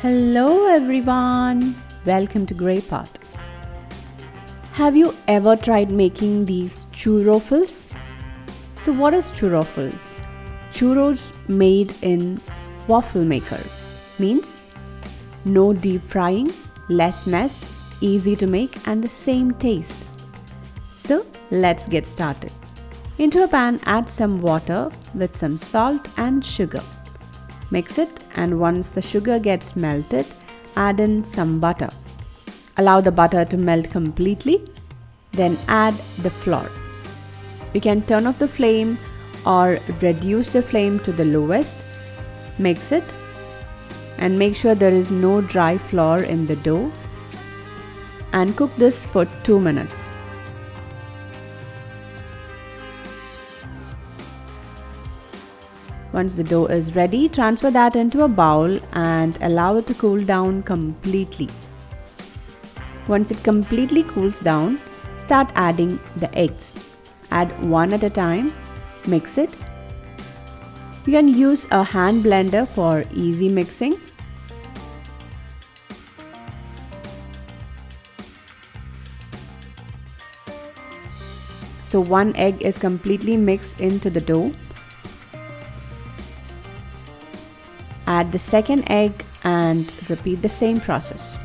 Hello everyone, welcome to Preheat. Have you ever tried making these churroffles? So what is churroffles? Churros made in waffle maker means no deep frying, less mess, easy to make and the same taste. So let's get started. Into a pan add some water with some salt and sugar. Mix it and once the sugar gets melted, add in some butter. Allow the butter to melt completely, then add the flour. You can turn off the flame or reduce the flame to the lowest. Mix it and make sure there is no dry flour in the dough and cook this for 2 minutes. Once the dough is ready, transfer that into a bowl and allow it to cool down completely. Once it completely cools down, start adding the eggs. Add one at a time, mix it. You can use a hand blender for easy mixing. So one egg is completely mixed into the dough. Add the second egg and repeat the same process.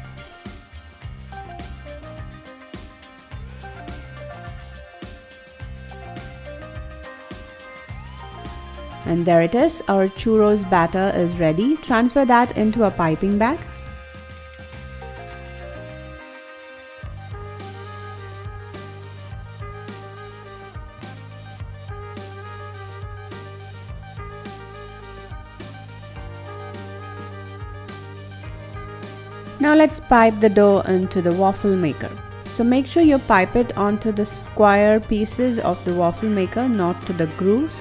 And there it is, our churros batter is ready. Transfer that into a piping bag. Now let's pipe the dough into the waffle maker. So make sure you pipe it onto the square pieces of the waffle maker, not to the grooves.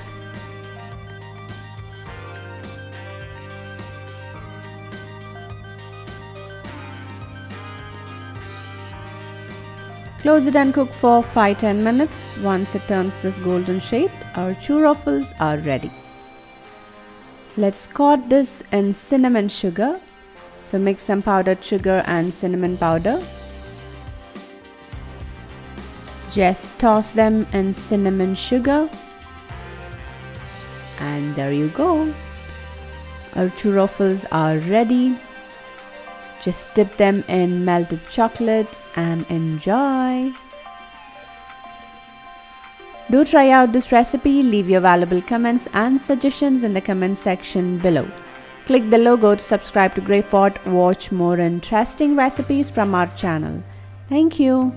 Close it and cook for 5-10 minutes. Once it turns this golden shade, our churroffles are ready. Let's coat this in cinnamon sugar. So mix some powdered sugar and cinnamon powder. Just toss them in cinnamon sugar. And there you go. Our churroffles are ready. Just dip them in melted chocolate and enjoy. Do try out this recipe. Leave your valuable comments and suggestions in the comment section below. Click the logo to subscribe to Preheat. Watch more interesting recipes from our channel. Thank you.